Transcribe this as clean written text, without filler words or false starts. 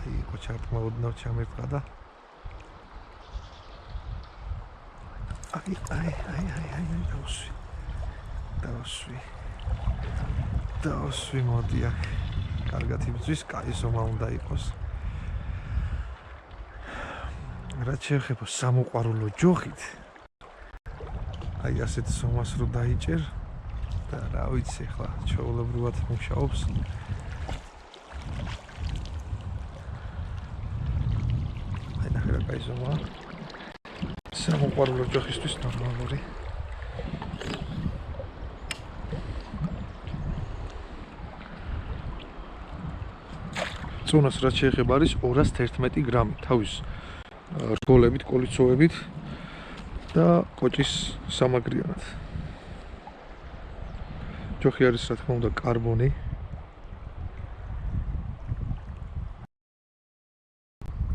აი კოჩარტმა ოდნავ ჩამერტყა და აი დავსვი მოდი აქ კარგად იბრძვის კაი ზომა უნდა იყოს რაც შეეხება სამოყვარულო ჯოხით აი ასეთ ზომას რო დაიჭერ და რა ვიცი ხლა ჩაოლებრივად მუშაობს აი ნახე რა კაი ზომა სამოყვარულო ჯოხისთვის ნორმალური წუნას რაც შეეხება არის 211 გრამი თავის რგოლებით, კოლიცოვებით და კოჭის სამაგრიანად ჯოხი არის რა თქმა უნდა კარბონი